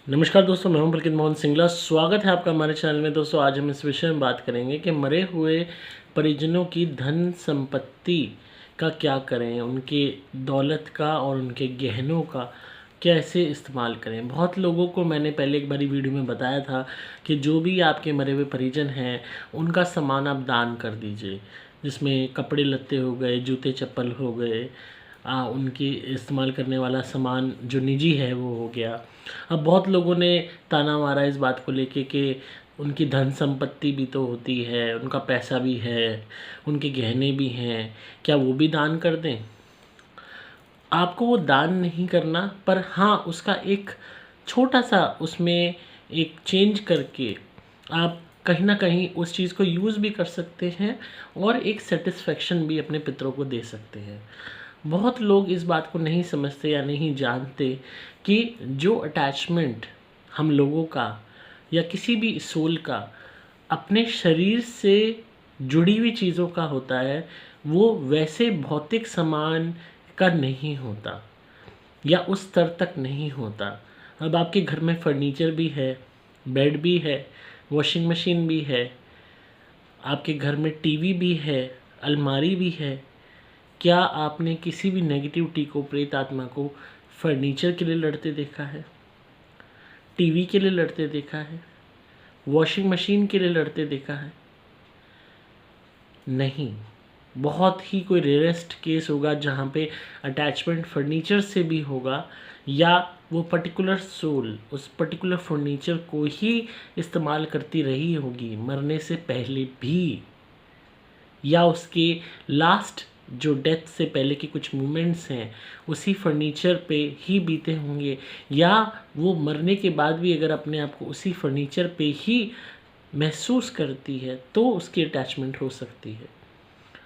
नमस्कार दोस्तों, मैं हूं पुलकित मोहन सिंगला। स्वागत है आपका हमारे चैनल में। दोस्तों, आज हम इस विषय में बात करेंगे कि मरे हुए परिजनों की धन संपत्ति का क्या करें, उनकी दौलत का और उनके गहनों का कैसे इस्तेमाल करें। बहुत लोगों को मैंने पहले एक बारी वीडियो में बताया था कि जो भी आपके मरे हुए परिजन हैं उनका सामान आप दान कर दीजिए, जिसमें कपड़े लत्ते हो गए, जूते चप्पल हो गए, उनकी इस्तेमाल करने वाला सामान जो निजी है वो हो गया। अब बहुत लोगों ने ताना मारा इस बात को लेके कि उनकी धन संपत्ति भी तो होती है, उनका पैसा भी है, उनके गहने भी हैं, क्या वो भी दान कर दें। आपको वो दान नहीं करना, पर हाँ उसका एक छोटा सा उसमें एक चेंज करके आप कहीं ना कहीं उस चीज़ को यूज़ भी कर सकते हैं और एक सेटिस्फेक्शन भी अपने पितरों को दे सकते हैं। बहुत लोग इस बात को नहीं समझते या नहीं जानते कि जो अटैचमेंट हम लोगों का या किसी भी सोल का अपने शरीर से जुड़ी हुई चीज़ों का होता है, वो वैसे भौतिक सामान का नहीं होता या उस स्तर तक नहीं होता। अब आपके घर में फर्नीचर भी है, बेड भी है, वॉशिंग मशीन भी है, आपके घर में टीवी भी है, अलमारी भी है। क्या आपने किसी भी नेगेटिविटी को, प्रेत आत्मा को फर्नीचर के लिए लड़ते देखा है, टीवी के लिए लड़ते देखा है, वॉशिंग मशीन के लिए लड़ते देखा है? नहीं। बहुत ही कोई रेयरेस्ट केस होगा जहाँ पे अटैचमेंट फर्नीचर से भी होगा, या वो पर्टिकुलर सोल उस पर्टिकुलर फर्नीचर को ही इस्तेमाल करती रही होगी मरने से पहले भी, या उसके लास्ट जो डेथ से पहले के कुछ मोमेंट्स हैं उसी फर्नीचर पे ही बीते होंगे, या वो मरने के बाद भी अगर अपने आप को उसी फर्नीचर पे ही महसूस करती है तो उसकी अटैचमेंट हो सकती है।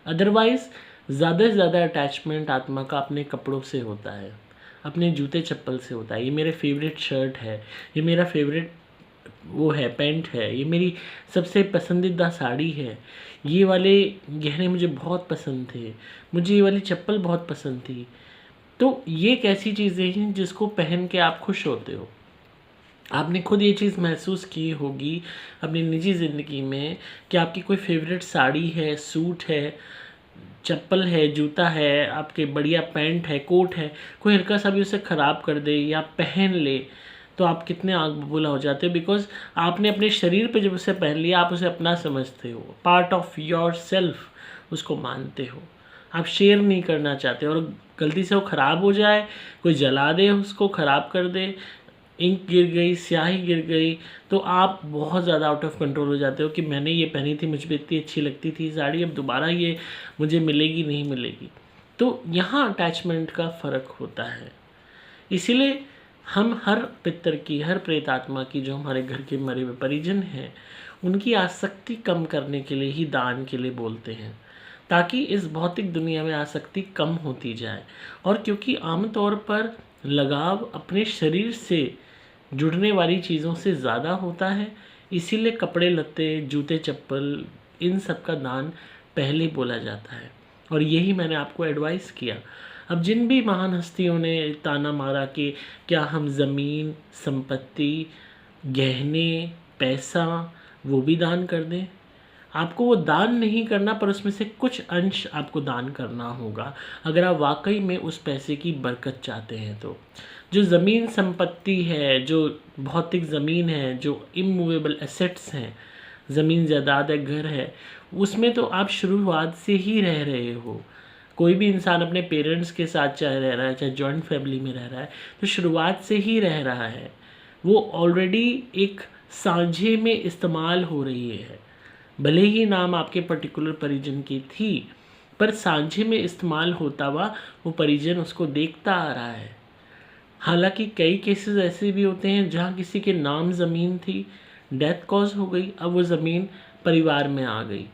अदरवाइज़ ज़्यादा से ज़्यादा अटैचमेंट आत्मा का अपने कपड़ों से होता है, अपने जूते चप्पल से होता है। ये मेरे फेवरेट शर्ट है, ये मेरा फेवरेट वो है पैंट है, ये मेरी सबसे पसंदीदा साड़ी है, ये वाले गहने मुझे बहुत पसंद थे, मुझे ये वाली चप्पल बहुत पसंद थी। तो ये एक ऐसी चीज़ें हैं जिसको पहन के आप खुश होते हो। आपने खुद ये चीज़ महसूस की होगी अपनी निजी ज़िंदगी में कि आपकी कोई फेवरेट साड़ी है, सूट है, चप्पल है, जूता है, आपके बढ़िया पैंट है, कोट है, कोई हल्का सा भी उसे ख़राब कर दे या पहन ले तो आप कितने आग बबूला हो जाते हो। बिकॉज आपने अपने शरीर पे जब उसे पहन लिया आप उसे अपना समझते हो, पार्ट ऑफ योर सेल्फ उसको मानते हो, आप शेयर नहीं करना चाहते। और गलती से वो ख़राब हो जाए, कोई जला दे, उसको ख़राब कर दे, इंक गिर गई, स्याही गिर गई, तो आप बहुत ज़्यादा आउट ऑफ कंट्रोल हो जाते हो कि मैंने ये पहनी थी, मुझ पर इतनी अच्छी लगती थी साड़ी, अब दोबारा ये मुझे मिलेगी नहीं मिलेगी। तो यहाँ अटैचमेंट का फ़र्क होता है। इसीलिए हम हर पितर की, हर प्रेत आत्मा की, जो हमारे घर के मरे हुए परिजन हैं, उनकी आसक्ति कम करने के लिए ही दान के लिए बोलते हैं, ताकि इस भौतिक दुनिया में आसक्ति कम होती जाए। और क्योंकि आमतौर पर लगाव अपने शरीर से जुड़ने वाली चीज़ों से ज़्यादा होता है, इसीलिए कपड़े लत्ते, जूते चप्पल, इन सब का दान पहले बोला जाता है। और यही मैंने आपको एडवाइस किया। अब जिन भी महान हस्तियों ने ताना मारा कि क्या हम ज़मीन, संपत्ति, गहने, पैसा वो भी दान कर दें, आपको वो दान नहीं करना, पर उसमें से कुछ अंश आपको दान करना होगा अगर आप वाकई में उस पैसे की बरकत चाहते हैं। तो जो ज़मीन संपत्ति है, जो भौतिक ज़मीन है, जो इमूवेबल एसेट्स हैं, ज़मीन जायदाद है, घर है, उसमें तो आप शुरुआत से ही रह रहे हो। कोई भी इंसान अपने पेरेंट्स के साथ चाहे रह रहा है, चाहे जॉइंट फैमिली में रह रहा है, तो शुरुआत से ही रह रहा है। वो ऑलरेडी एक साझे में इस्तेमाल हो रही है। भले ही नाम आपके पर्टिकुलर परिजन की थी, पर साझे में इस्तेमाल होता हुआ वो परिजन उसको देखता आ रहा है। हालांकि कई केसेस ऐसे भी होते हैं जहाँ किसी के नाम ज़मीन थी, डेथ कॉज हो गई, अब वो ज़मीन परिवार में आ गई,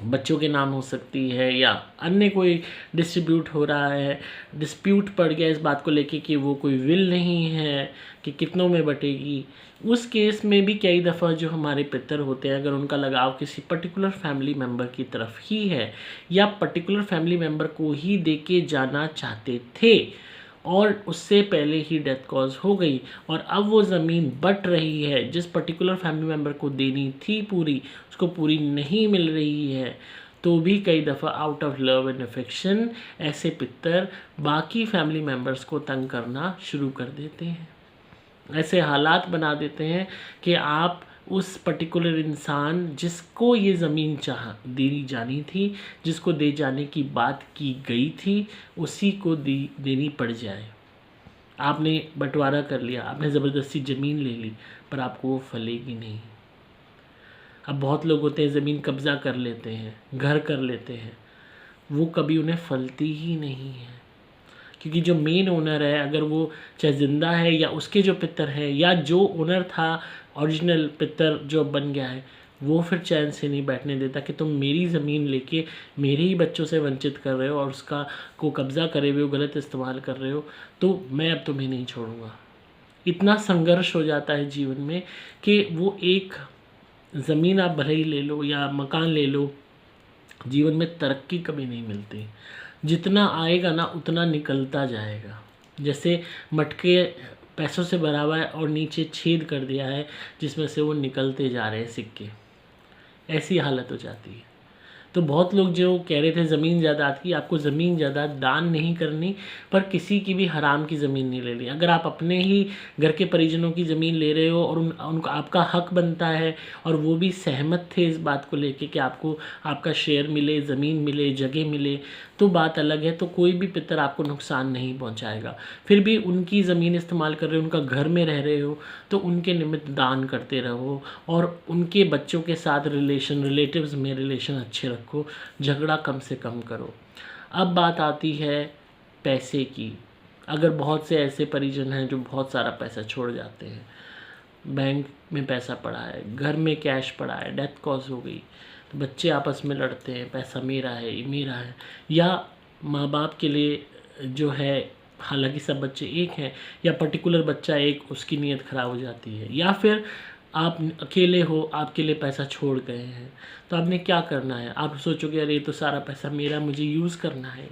बच्चों के नाम हो सकती है, या अन्य कोई डिस्ट्रीब्यूट हो रहा है, डिस्प्यूट पड़ गया इस बात को लेके कि वो कोई विल नहीं है कि कितनों में बटेगी। उस केस में भी कई दफ़ा जो हमारे पितर होते हैं, अगर उनका लगाव किसी पर्टिकुलर फैमिली मेम्बर की तरफ ही है या पर्टिकुलर फैमिली मेम्बर को ही दे के जाना चाहते थे, और उससे पहले ही डेथ कॉज हो गई और अब वो ज़मीन बट रही है, जिस पर्टिकुलर फैमिली मेम्बर को देनी थी पूरी, उसको पूरी नहीं मिल रही है, तो भी कई दफ़ा out of love and affection ऐसे पितर बाकी फैमिली मेम्बर्स को तंग करना शुरू कर देते हैं। ऐसे हालात बना देते हैं कि आप उस पर्टिकुलर इंसान जिसको ये ज़मीन दी जानी थी, जिसको दे जाने की बात की गई थी, उसी को देनी पड़ जाए। आपने बंटवारा कर लिया, आपने ज़बरदस्ती ज़मीन ले ली, पर आपको वो फलेगी नहीं। अब बहुत लोग होते हैं ज़मीन कब्ज़ा कर लेते हैं, घर कर लेते हैं, वो कभी उन्हें फलती ही नहीं है, क्योंकि जो मेन ओनर है, अगर वो चाहे ज़िंदा है या उसके जो पितर है या जो ओनर था ओरिजिनल पितर जो बन गया है, वो फिर चैन से नहीं बैठने देता कि तुम मेरी ज़मीन लेके मेरे ही बच्चों से वंचित कर रहे हो और उसका को कब्ज़ा करे हुए हो, गलत इस्तेमाल कर रहे हो, तो मैं अब तुम्हें नहीं छोड़ूंगा। इतना संघर्ष हो जाता है जीवन में कि वो एक ज़मीन आप भले ही ले लो या मकान ले लो, जीवन में तरक्की कभी नहीं मिलती। जितना आएगा ना उतना निकलता जाएगा। जैसे मटके पैसों से भरा हुआ है और नीचे छेद कर दिया है जिसमें से वो निकलते जा रहे हैं सिक्के, ऐसी हालत हो जाती है। तो बहुत लोग जो कह रहे थे ज़मीन जायदाद की, आपको ज़मीन जायदाद दान नहीं करनी, पर किसी की भी हराम की ज़मीन नहीं लेनी। अगर आप अपने ही घर के परिजनों की ज़मीन ले रहे हो और उनको आपका हक बनता है और वो भी सहमत थे इस बात को लेके कि आपको आपका शेयर मिले, ज़मीन मिले, जगह मिले, तो बात अलग है। तो कोई भी पितर आपको नुकसान नहीं पहुंचाएगा। फिर भी उनकी ज़मीन इस्तेमाल कर रहे हो, उनका घर में रह रहे हो, तो उनके निमित्त दान करते रहो और उनके बच्चों के साथ रिलेटिव्स में रिलेशन अच्छे रखो, झगड़ा कम से कम करो। अब बात आती है पैसे की। अगर बहुत से ऐसे परिजन हैं जो बहुत सारा पैसा छोड़ जाते हैं, बैंक में पैसा पड़ा है, घर में कैश पड़ा है, डेथ कॉज हो गई, तो बच्चे आपस में लड़ते हैं, पैसा मेरा है, ये मेरा है, या माँ बाप के लिए जो है, हालांकि सब बच्चे एक हैं, या पर्टिकुलर बच्चा एक, उसकी नीयत ख़राब हो जाती है, या फिर आप अकेले हो, आपके लिए पैसा छोड़ गए हैं, तो आपने क्या करना है? आप सोचोगे अरे ये तो सारा पैसा मेरा, मुझे यूज़ करना है।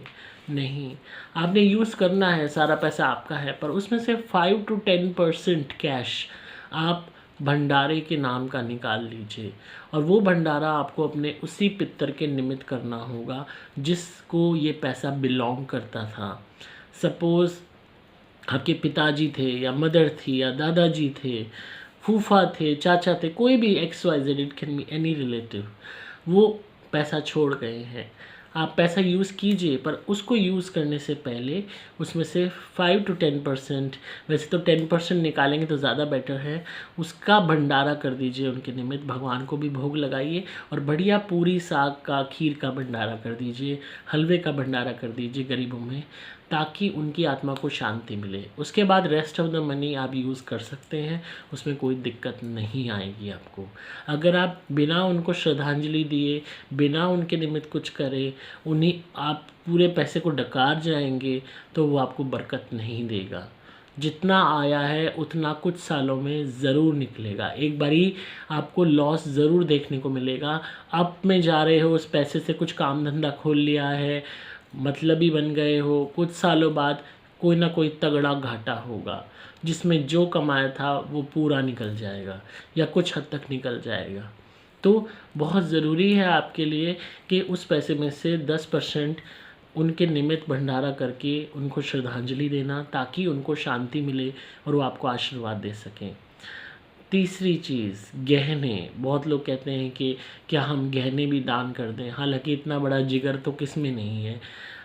नहीं, आपने यूज़ करना है, सारा पैसा आपका है, पर उसमें से 5 to 10% कैश आप भंडारे के नाम का निकाल लीजिए और वो भंडारा आपको अपने उसी पितर के निमित्त करना होगा जिसको ये पैसा बिलोंग करता था। सपोज़ आपके पिताजी थे या मदर थी या दादाजी थे, फूफा थे, चाचा थे, कोई भी XYZ, it can be any relative, वो पैसा छोड़ गए हैं। आप पैसा यूज़ कीजिए, पर उसको यूज़ करने से पहले उसमें से 5 to 10%, वैसे तो 10% निकालेंगे तो ज़्यादा बेटर है, उसका भंडारा कर दीजिए उनके निमित्त। भगवान को भी भोग लगाइए और बढ़िया पूरी साग का, खीर का भंडारा कर दीजिए, हलवे का भंडारा कर दीजिए गरीबों में, ताकि उनकी आत्मा को शांति मिले। उसके बाद रेस्ट ऑफ द मनी आप यूज़ कर सकते हैं, उसमें कोई दिक्कत नहीं आएगी आपको। अगर आप बिना उनको श्रद्धांजलि दिए, बिना उनके निमित्त कुछ करे, उन्हीं आप पूरे पैसे को डकार जाएंगे, तो वो आपको बरकत नहीं देगा। जितना आया है उतना कुछ सालों में ज़रूर निकलेगा। एक बारी आपको लॉस ज़रूर देखने को मिलेगा। अप में जा रहे हो, उस पैसे से कुछ काम धंधा खोल लिया है, मतलबी बन गए हो, कुछ सालों बाद कोई ना कोई तगड़ा घाटा होगा जिसमें जो कमाया था वो पूरा निकल जाएगा या कुछ हद तक निकल जाएगा। तो बहुत ज़रूरी है आपके लिए कि उस पैसे में से 10% उनके निमित्त भंडारा करके उनको श्रद्धांजलि देना, ताकि उनको शांति मिले और वो आपको आशीर्वाद दे सकें। तीसरी चीज़, गहने। बहुत लोग कहते हैं कि क्या हम गहने भी दान कर दें, हालांकि इतना बड़ा जिगर तो किस में नहीं है।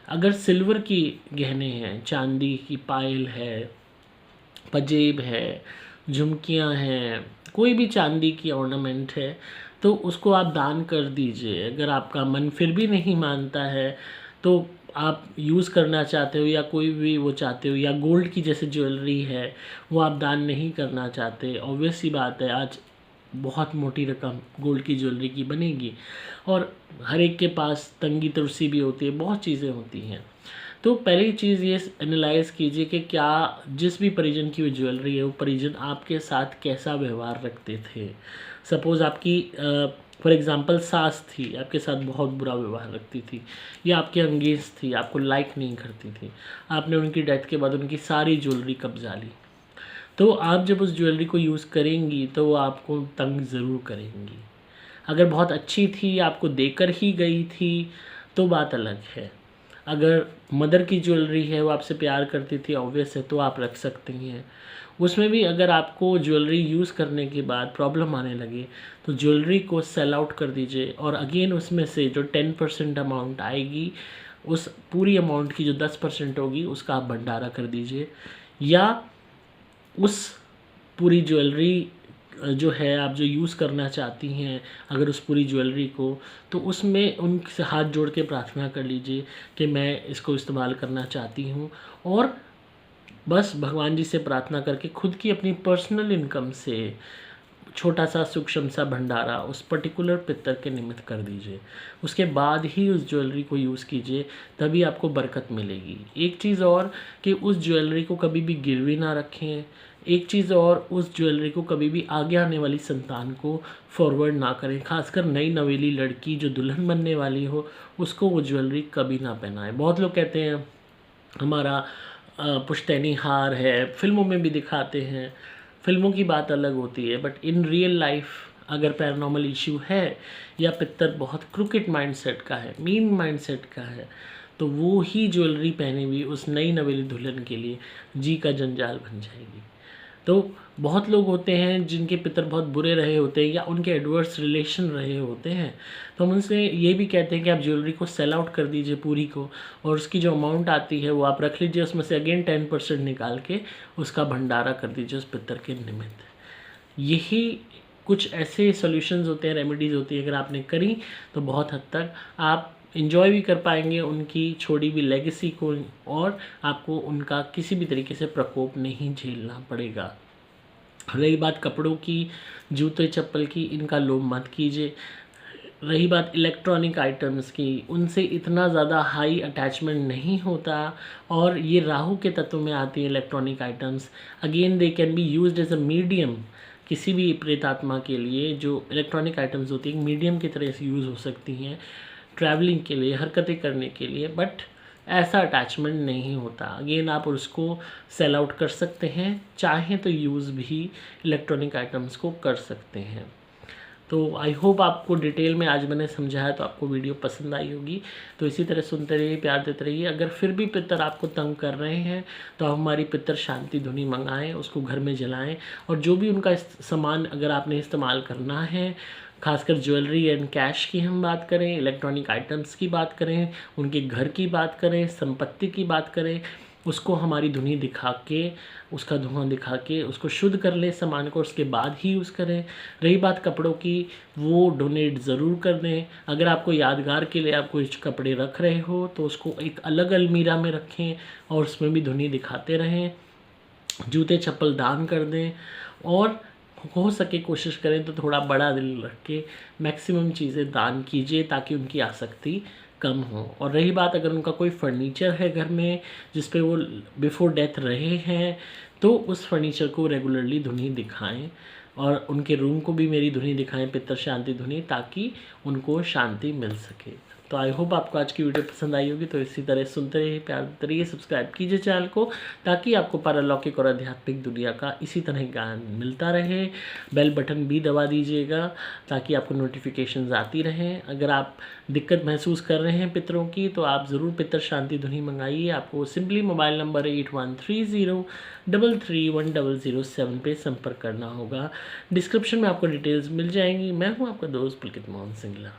अगर सिल्वर की गहने हैं, चांदी की पायल है, पजेब है, झुमकियां हैं, कोई भी चांदी की ऑर्नामेंट है, तो उसको आप दान कर दीजिए। अगर आपका मन फिर भी नहीं मानता है, तो आप यूज़ करना चाहते हो या कोई भी वो चाहते हो, या गोल्ड की जैसे ज्वेलरी है वो आप दान नहीं करना चाहते, ऑब्वियस सी बात है, आज बहुत मोटी रकम गोल्ड की ज्वेलरी की बनेगी और हर एक के पास तंगी तुरसी भी होती है, बहुत चीज़ें होती हैं। तो पहली चीज़ ये एनालाइज़ कीजिए कि क्या जिस भी परिजन की वो ज्वेलरी है, वो परिजन आपके साथ कैसा व्यवहार रखते थे। सपोज़ आपकी फॉर एग्ज़ाम्पल सास थी, आपके साथ बहुत बुरा व्यवहार रखती थी या आपके अगेंस्ट थी, आपको लाइक नहीं करती थी, आपने उनकी डेथ के बाद उनकी सारी ज्वेलरी कब्जा ली, तो आप जब उस ज्वेलरी को यूज़ करेंगी तो वो आपको तंग ज़रूर करेंगी। अगर बहुत अच्छी थी, आपको देकर ही गई थी, तो बात अलग है। अगर मदर की ज्वेलरी है, वो आपसे प्यार करती थी, ऑब्वियस है, तो आप रख सकती हैं। उसमें भी अगर आपको ज्वेलरी यूज़ करने के बाद प्रॉब्लम आने लगे तो ज्वेलरी को सेल आउट कर दीजिए, और अगेन उसमें से जो 10% अमाउंट आएगी, उस पूरी अमाउंट की जो 10% होगी उसका आप भंडारा कर दीजिए, या उस पूरी ज्वेलरी जो है आप जो यूज़ करना चाहती हैं, अगर उस पूरी ज्वेलरी को, तो उसमें उनसे हाथ जोड़ के प्रार्थना कर लीजिए कि मैं इसको इस्तेमाल करना चाहती हूँ, और बस भगवान जी से प्रार्थना करके खुद की अपनी पर्सनल इनकम से छोटा सा सूक्ष्म सा भंडारा उस पर्टिकुलर पितर के निमित्त कर दीजिए। उसके बाद ही उस ज्वेलरी को यूज़ कीजिए, तभी आपको बरकत मिलेगी। एक चीज़ और कि उस ज्वेलरी को कभी भी गिरवी ना रखें। एक चीज़ और, उस ज्वेलरी को कभी भी आगे आने वाली संतान को फॉरवर्ड ना करें। खासकर नई नवेली लड़की जो दुल्हन बनने वाली हो, उसको वो ज्वेलरी कभी ना पहनाएं। बहुत लोग कहते हैं हमारा पुश्तैनी हार है, फिल्मों में भी दिखाते हैं, फिल्मों की बात अलग होती है, बट इन रियल लाइफ अगर पैरानॉर्मल इश्यू है या पितर बहुत क्रिकेट माइंडसेट का है, मीन माइंडसेट का है, तो वो ही ज्वेलरी पहनी हुई उस नई नवेली दुल्हन के लिए जी का जंजाल बन जाएगी। तो बहुत लोग होते हैं जिनके पितर बहुत बुरे रहे होते हैं या उनके एडवर्स रिलेशन रहे होते हैं, तो हम उनसे ये भी कहते हैं कि आप ज्वेलरी को सेल आउट कर दीजिए पूरी को, और उसकी जो अमाउंट आती है वो आप रख लीजिए, उसमें से अगेन 10% निकाल के उसका भंडारा कर दीजिए उस पितर के निमित्त। यही कुछ ऐसे सॉल्यूशंस होते हैं, रेमेडीज़ होती है, अगर आपने करी तो बहुत हद तक आप इन्जॉय भी कर पाएंगे उनकी छोड़ी हुई लेगेसी को, और आपको उनका किसी भी तरीके से प्रकोप नहीं झेलना पड़ेगा। रही बात कपड़ों की, जूते चप्पल की, इनका लोभ मत कीजिए। रही बात इलेक्ट्रॉनिक आइटम्स की, उनसे इतना ज़्यादा हाई अटैचमेंट नहीं होता, और ये राहु के तत्व में आती है electronic items. Again they can be used as a medium, किसी भी प्रेतात्मा के लिए जो इलेक्ट्रॉनिक आइटम्स होती हैं मीडियम की तरह से यूज़ हो सकती हैं, ट्रैवलिंग के लिए, हरकतें करने के लिए, बट ऐसा अटैचमेंट नहीं होता। अगेन आप उसको सेल आउट कर सकते हैं, चाहें तो यूज़ भी इलेक्ट्रॉनिक आइटम्स को कर सकते हैं। तो आई होप आपको डिटेल में आज मैंने समझाया तो आपको वीडियो पसंद आई होगी। तो इसी तरह सुनते रहिए, प्यार देते रहिए। अगर फिर भी पितर आपको तंग कर रहे हैं तो आप हमारी पितर शांति धुनी मंगाएं, उसको घर में जलाएं, और जो भी उनका सामान अगर आपने इस्तेमाल करना है, खासकर ज्वेलरी एंड कैश की हम बात करें, इलेक्ट्रॉनिक आइटम्स की बात करें, उनके घर की बात करें, संपत्ति की बात करें, उसको हमारी धुनी दिखा के, उसका धुआं दिखा के उसको शुद्ध कर लें सामान को, उसके बाद ही यूज़ करें। रही बात कपड़ों की, वो डोनेट ज़रूर कर दें। अगर आपको यादगार के लिए आप कुछ कपड़े रख रहे हो तो उसको एक अलग अलमीरा में रखें और उसमें भी धुनी दिखाते रहें। जूते चप्पल दान कर दें, और हो सके कोशिश करें तो थोड़ा बड़ा दिल रख के मैक्सिमम चीज़ें दान कीजिए ताकि उनकी आसक्ति कम हो। और रही बात अगर उनका कोई फर्नीचर है घर में जिस पे वो बिफोर डेथ रहे हैं, तो उस फर्नीचर को रेगुलरली धुनी दिखाएं, और उनके रूम को भी मेरी धुनी दिखाएं, पितर शांति धुनी, ताकि उनको शांति मिल सके। तो आई होप आपको आज की वीडियो पसंद आई होगी। तो इसी तरह सुनते रहिए, प्यार देते रहिए, सब्सक्राइब कीजिए चैनल को, ताकि आपको पारलौकिक और आध्यात्मिक दुनिया का इसी तरह ज्ञान मिलता रहे। बेल बटन भी दबा दीजिएगा ताकि आपको नोटिफिकेशंस आती रहें। अगर आप दिक्कत महसूस कर रहे हैं पितरों की, तो आप ज़रूर पितर शांति धुनी मंगाइए। आपको सिंपली मोबाइल नंबर 8130331007 पे संपर्क करना होगा। डिस्क्रिप्शन में आपको डिटेल्स मिल जाएंगी। मैं हूँ आपका दोस्त पुलकित मोहन सिंगला।